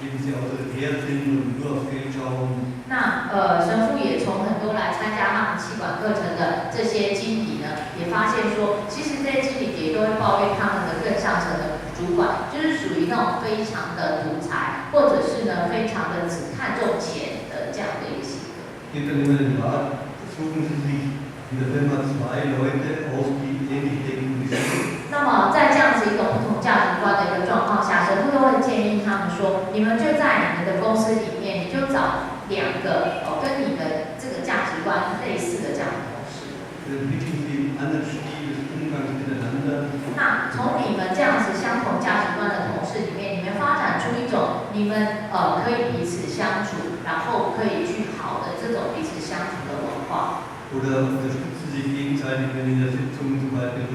eben sie autoritär sind und nur auf Geld schauen. 那神父也从很多来参加他们气管课程的这些经理呢，也发现说，其实这些经理也都会抱怨他们的更上层的主管，就是属于那种非常的独裁，或者是呢非常的只看重钱的这样的一个性格。Geht dann immer den Rat, suchen Sie sich in der Firma 2 Leute aus, die ähnlich denken wie Sie. 那么在这样子一种不同价值观的一个状况下，神父都会建议他们说，你们就在你们的公司里面，你就找2个跟你的这个价值观类似的这样的同事。Entwickeln Sie einen anderen Stil des Umgangs miteinander. 那从你们这样子相同价值观的同事里面，你们发展出一种你们可以彼此相处，然后可以去好的这种彼此相处的文化。Oder unterstützen Sie sich gegenseitig, wenn in der Sitzung zum Beispiel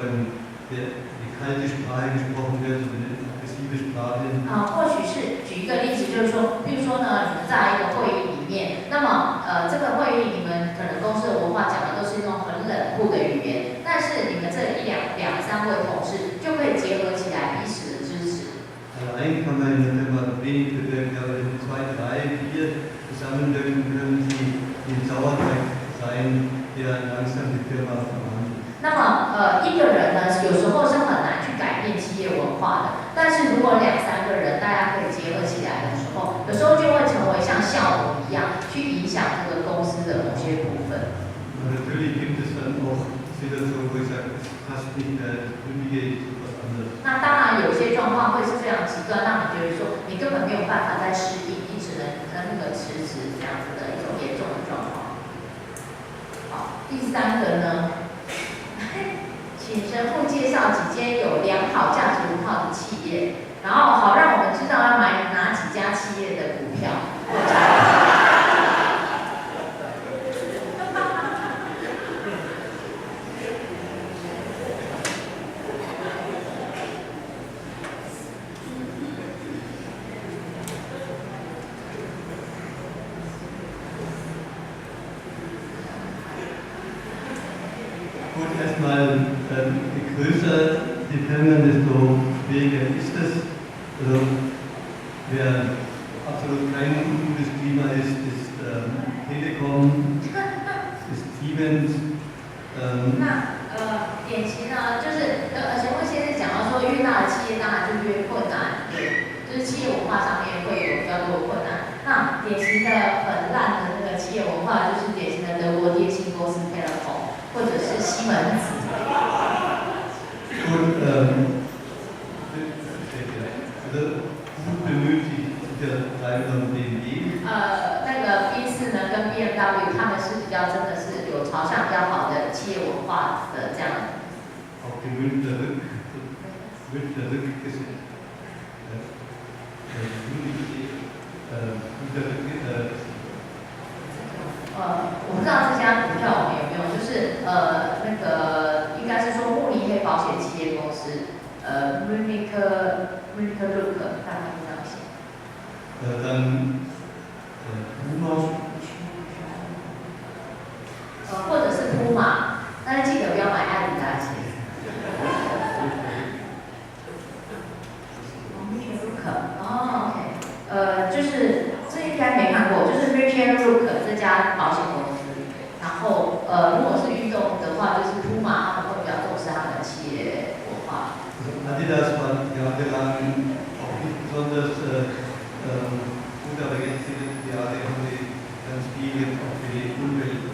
die kalte Sprache gesprochen wird oder eine aggressive Sprache. 或许是举一个例子，就是说，比如说呢，你们在一个会议里面，那么这个会议你们可能公司的文化讲的都是那种很冷酷的语言，但是你们这两三位同事就可以结合起来彼此的支持。Allein kann man in der Firma wenig bewirken, aber wenn 2, 3, 4 zusammenwirken, können Sie den Sauerteig sein, der langsam die Firma verwandelt. 那么一个人呢，有时候是很难去改变企业文化的，但是如果2、3个人大家可以结合起来的时候，有时候就会成为像酵母一样，去影响这个公司的某些部分。Natürlich gibt es dann auch Situationen, wo ich sage, das passt nicht mehr, das Kündige ist etwas anderes. 那当然有些状况会是非常极端，让你觉得说你根本没有办法再适应，你只能辞职这样子的一种严重的状况。好，第3个呢，请神父介绍几间有良好价值文化的企业，然后好让我们知道要买哪几家企业的股票。Gut, erstmal, je größer die Firmen, desto schwieriger ist es. Also, wer absolut kein gutes Klima ist Telekom, ist Siemens. 典型呢，就是神父先生讲到说，越大的企业当然就越困难，对，就是企业文化上面会有比较多的困难。那典型的很烂的那个企业文化，就是典型的德国电信公司 Telekom， 或者是西门子。Und gut benötigt der Daimler und BMW. 那个宾士呢跟 BMW， 他们是比较真的是有朝向比较好的企业文化的这样。Auch die Münchner Rückgesetzt. 我不知道这家股票我们有没有，就是那个应该是说慕尼黑保险企业公司，Munich Rück， 大概是这样写。dann Puma. 或者是普马，但是记得不要买艾迪达鞋。Munich Rück， OK，就是这应该没看过，就是 Munich Rück 这家保险公司。然后如果是运动的话，就是普马他们会比较重视他们的企业文化。Adidas war jahrelang auch nicht besonders gut, aber jetzt die letzten Jahre haben sie ganz viel jetzt auch für die Umwelt.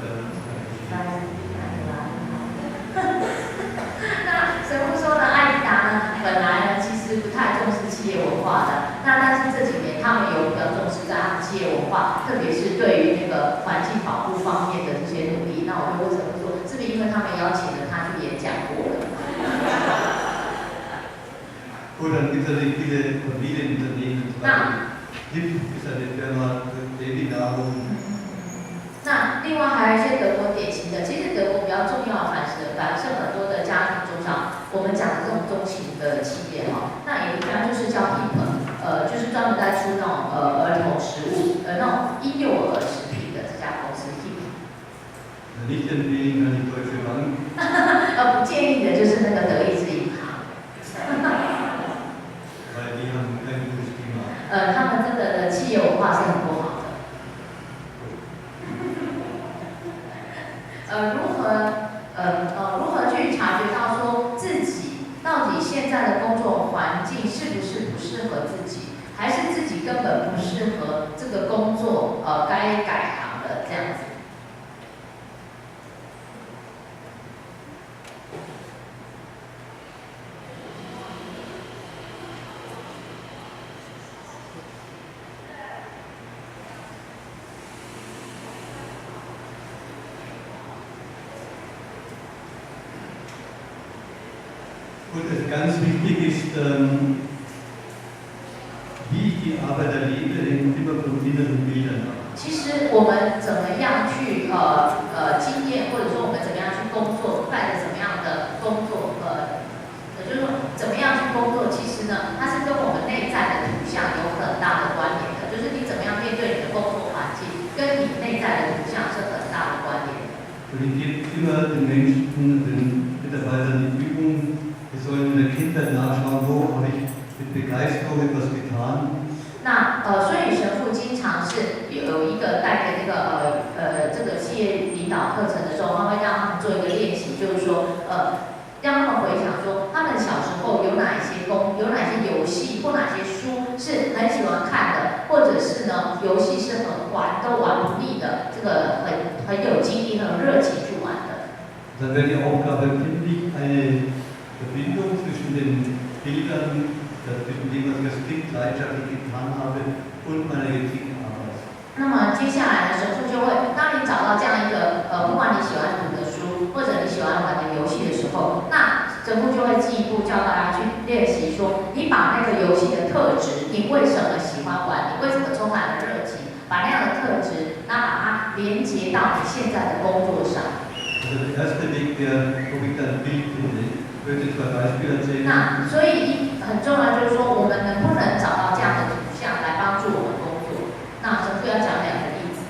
那神父说呢，艾迪达呢，本来呢其实不太重视企业文化的，那但是这几年他们有比较重视在他们企业文化，特别是对于那个环境保护方面的这些努力。那我就问神父说，是不是因为他们邀请了他去演讲过了？ Und dann gibt es natürlich viele Familienunternehmen. HIP ist eine Firma für Babynahrung. 那另外还有一些德国典型的，其实德国比较重要的反是很多的家庭中上，我们讲的这种中型的企业哈，那有一家就是叫 HIP， 就是专门在出那种儿童食物，那种婴幼儿食品的这家公司 HIP。Nicht empfehlen kann die Deutsche Bank. 不建议的就是那个德意志银行。Weil die haben kein gutes Klima. 他们真的是很不好的。如何去察觉到说自己到底现在的工作环境是不是不适合自己，还是自己根本不适合这个工作，该改行的这样子。Und ganz wichtig ist, wie ich die Arbeit erlebe, hängt immer von inneren Bildern ab. 其实我们怎么样去经验，或者说我们怎么样去工作，带着怎么样的工作，就是说怎么样去工作，其实呢，它是跟我们内在的图像有很大的关联的，就是你怎么样面对你的工作环境，跟你内在的图像是很大的关联的。Und ich gebe immer den Menschen, den Mitarbeitern die Übung, wir sollen den Kindern nachschauen, wo habe ich mit Begeisterung etwas getan. 所以神父经常是有一个带着这个企业领导课程的时候，他会让他们做一个练习，就是说让他们回想说他们小时候有哪些游戏或哪些书是很喜欢看的，或者是呢游戏是都玩不腻的，这个很有精力、很有热情去玩的。Dann wäre die Aufgabe, finde ich, eine Verbindung zwischen den Bildern, zwischen dem, was ich als Kind leidenschaftlich getan habe, und meiner jetzigen Arbeit. 那么接下来呢，神父就会，当你找到这样一个不管你喜欢读的书，或者你喜欢玩的游戏的时候，那神父就会进一步教大家去练习说，你把那个游戏的特质，你为什么喜欢玩，你为什么充满了热情，把那样的特质，那把它连接到你现在的工作上。Also der erste Weg, wo ich dann Bild finde, ich würde zwei Beispiele erzählen. 那所以很重要就是说，我们能不能找到这样的图像来帮助我们工作？那神父要讲2个例子。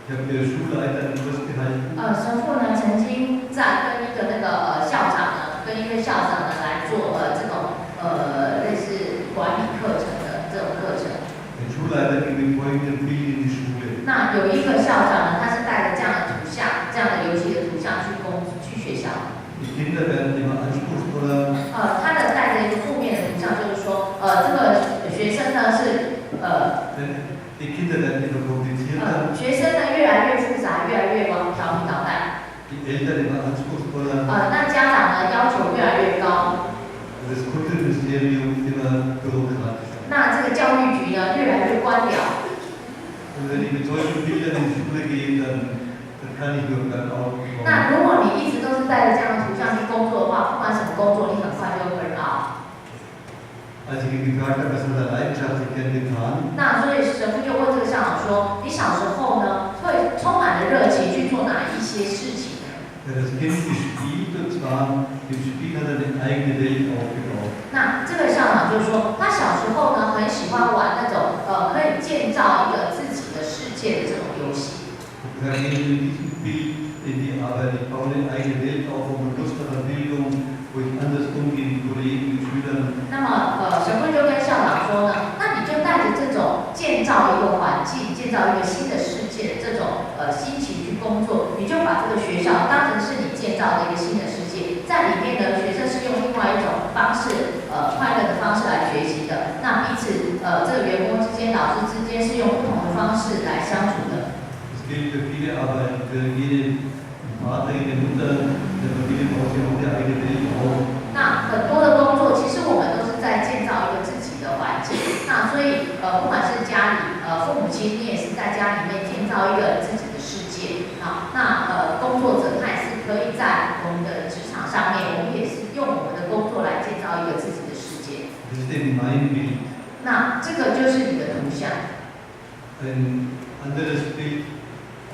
Ich habe mir Schulleiter einen Kurs gehalten. 神父呢曾经在跟一个校长呢来做这种类似管理课程的这种课程。Der Schulleiter ging mit folgendem Bild in die Schule. 那有一个校长呢，他是带着这样的图像、这样的游戏的图像去学校。Die Kinder werden immer anspruchsvoller. 他的带着一个负面的图像，就是说这个学生呢是Die Kinder werden immer komplizierter. 学生呢越来越复杂，越来越调皮捣蛋。Die Eltern immer anspruchsvoller. 那家长呢要求越来越高。Und das Kultusministerium immer bürokratischer. 那这个教育局呢越来越官僚。Und wenn ich mit solchen Bildern in die Schule gehe, dann kann ich nur Burnout bekommen. 那如果你一直都是带着这样的图像去工作的话，不管什么工作，你很快就会 burn out。Als ich ihn gefragt habe, was hat er leidenschaftlich gern getan? 那所以神父就问这个校长说：“你小时候呢，会充满了热情去做哪一些事情呢？” Er hat das Kind gespielt, und zwar im Spiel hat er eine eigene Welt aufgebaut. 那这个校长就说，他小时候呢很喜欢玩那种可以建造一个自己的世界的这种游戏。Er geht in diesem Bild in die Arbeit. Ich baue eine eigene Welt auf, wo man Lust hat an Bildung, wo ich anders umgehe mit Kollegen, mit Schülern. 那么神父就跟校长说呢，那你就带着这种建造一个环境、建造一个新的世界的这种心情去工作，你就把这个学校当成是你建造的一个新的世界，在里面呢，学生是用另外一种方式，快乐的方式来学习的。那彼此这个员工之间、老师之间是用不同的方式来相处的。Das gilt für viele Arbeit, für jede Vater, jede Mutter, der Familie baut sich auch eine eigene Welt auf. 那很多的工作，其实我们都是在建造一个自己的环境。那所以不管是家里父母亲，你也是在家里面建造一个自己的世界。好，那工作者他也是可以在我们的职场上面，我们也是用我们的工作来建造一个自己的世界。Das ist eben mein Bild. 那这个就是你的图像。Ein anderes Bild,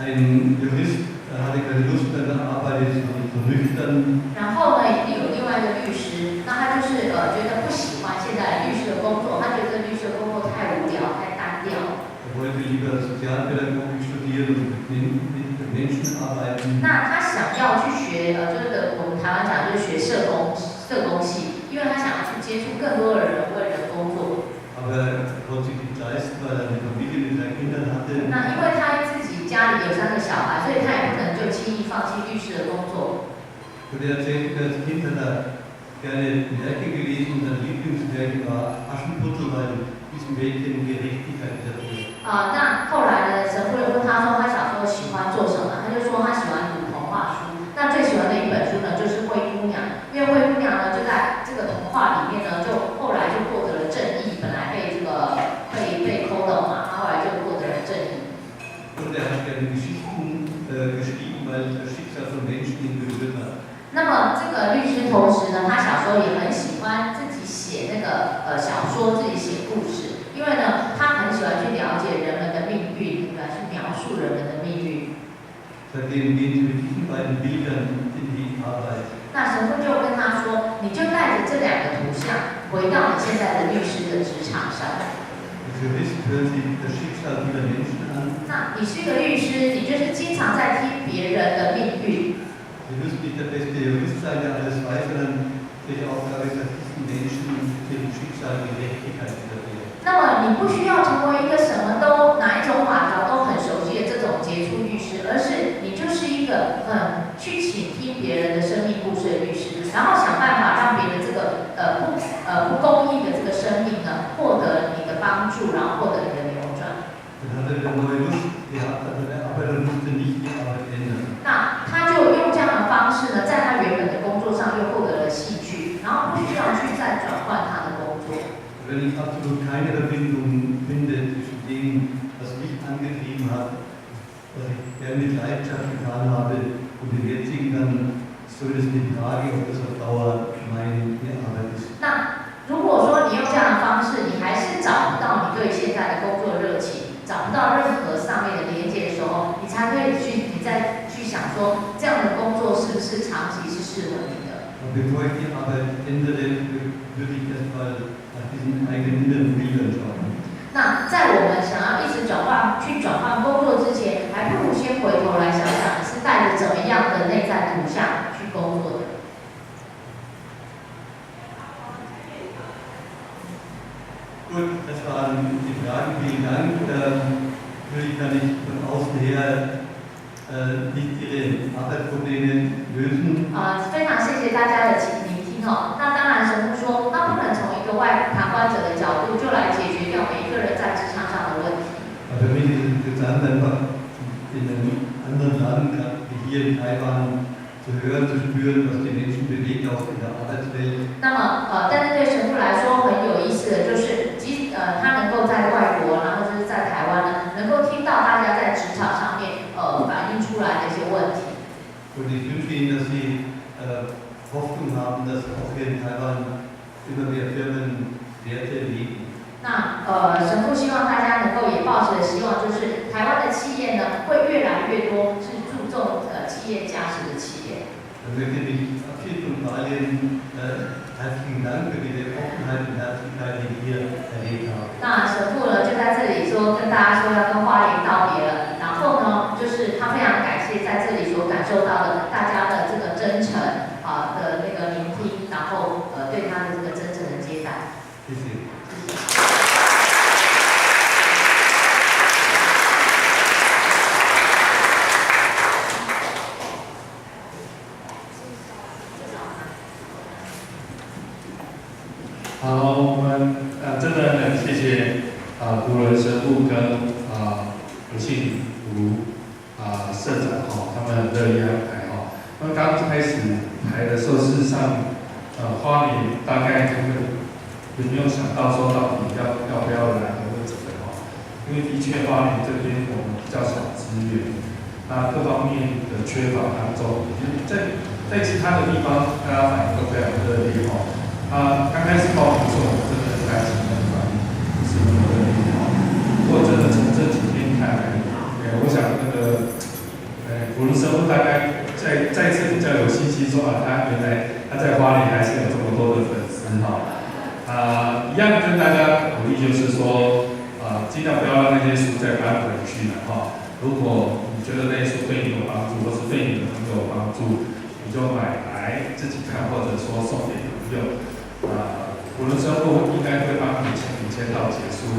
ein Jurist, hatte keine Lust an der Arbeit, ist so nüchtern. 然后呢，有另外一个律师，那他就是觉得不喜欢现在律师的工作，他觉得律师的工作太无聊、太单调。Er wollte lieber Sozialpädagogik studieren und mit Menschen arbeiten. 那他想要去学就是我们台湾讲就是学社工系，因为他想要去接触更多的人，为人工作。Aber er konnte sich nicht leisten, weil er eine Familie Und er erzählte, als Kind hat er gerne Werke gelesen und sein Lieblingswerk war Aschenputtel, weil diesem Mädchen Gerechtigkeit dafür. 那后来呢，神父人问他说他小时候喜欢做什么，他就说他喜欢读童话书。那最喜欢的一本书呢，就是灰姑娘，因为灰姑娘呢就在这个童话里面呢，就后来就获得了正义，本来被这个被抠的嘛，他后来就获得了正义。Und er hat gerne Geschichten geschrieben, weil das Schicksal von Menschen ihn berührt hat. 那么这个律师同时呢，他小时候也很喜欢自己写那个小说，自己写故事，因为呢，他很喜欢去了解人们的命运，来去描述人们的命运。Seitdem gehen sie mit diesen beiden Bildern in die Arbeit. 那神父就跟他说，你就带着这两个图像，回到你现在的律师的职场上。Als Jurist hören sie das Schicksal vieler Menschen an. 那你是一个律师，你就是经常在听别人的命运。Sie müssen nicht der beste Jurist sein, der alles weiß, sondern die Aufgabe ist, dass diesen Menschen dem Schicksal Gerechtigkeit widerfährt. 那么你不需要成为一个什么都哪一种法条都很熟悉的这种杰出律师，而是你就是一个去倾听别人的生命故事的律师，然后想办法让别人这个不公义的这个生命呢获得你的帮助，然后获得你的扭转。Dann hat er wieder neue Lust gehabt, aber er musste nicht die Arbeit ändern. 那他就用这样的方式呢，在他原本的工作上又获得了戏剧，然后不需要去再转换他的工作。Wenn ich absolut keine Verbindung finde zwischen dem, was mich angetrieben hat, was ich gerne mit Leidenschaft getan habe, und dem jetzigen, dann soll es die Frage, ob das auf Dauer meine Arbeit ist. 那如果说你用这样的方式，你还是找不到你对现在的工作热情，找不到任何上面的连接的时候，你才可以你再去想说，这样的工作是不是长期是适合你的。Und bevor ich die Arbeit ändere, würde ich erstmal nach diesen eigenen inneren Bildern schauen. 那在我们想要一直转换工作之前，还不如先回头来想想，你是带着怎么样的内在图像去工作的。Gut, das waren die Fragen. Vielen Dank. Natürlich kann ich von außen her nicht Ihre Arbeitsprobleme lösen. 非常谢谢大家的聆听哦。那当然，神父说，他不能从一个旁观者的角度就来解决掉每一个人在职场上的问题。Aber für mich ist es interessant, einfach in einem anderen Land, wie hier in Taiwan, zu hören, zu spüren, was die Menschen bewegt, auch in der Arbeitswelt. 那么但是对神父来说很有意思的就是，他能够在外国，然后就是在台湾呢，能够听到大家在职场上面反映出来的一些问题。Und ich wünsche Ihnen, dass Sie Hoffnung haben, dass auch hier in Taiwan immer mehr Firmen Werte leben. 那神父希望大家能够也抱持的希望，就是台湾的企业呢，会越来越多是注重企业价值的企业。Ich möchte mich abschieden von allen herzlichen Dank für diese Offenheit und Herzlichkeit, die wir hier erlebt haben. 那神父呢就在这里跟大家说要跟花莲道别了，然后呢就是他非常感谢在这里所感受到的大家的这个真诚的那个聆听，然后对他的这个真诚的接待。谢谢。好，我们真的很谢谢读人神父跟刘庆如社长他们很乐意安排他们刚开始排的时候，事实上花莲大概他们也没有想到说到底要不要来或者怎么因为的确花莲这边我们比较少资源，那各方面的缺乏当中，在其他的地方大家反应都非常热烈刚开始报名的时候，我真的很担心那个反应不是那么热烈不过真的从这几天看来，我想那个古伦神父大概再次比较有信心说他原来他在花莲还是有这么多的粉丝一样跟大家鼓励就是说尽量不要让那些书再搬回去了如果你觉得那些书对你有帮助，或是对你的朋友有帮助，你就买来自己看，或者说送给朋友。古伦神父应该会帮你签到结束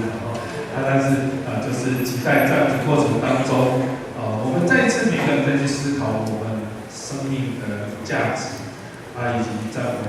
但是就是期待这样的过程当中我们再一次每个人再去思考我们生命的价值啊，以及在我们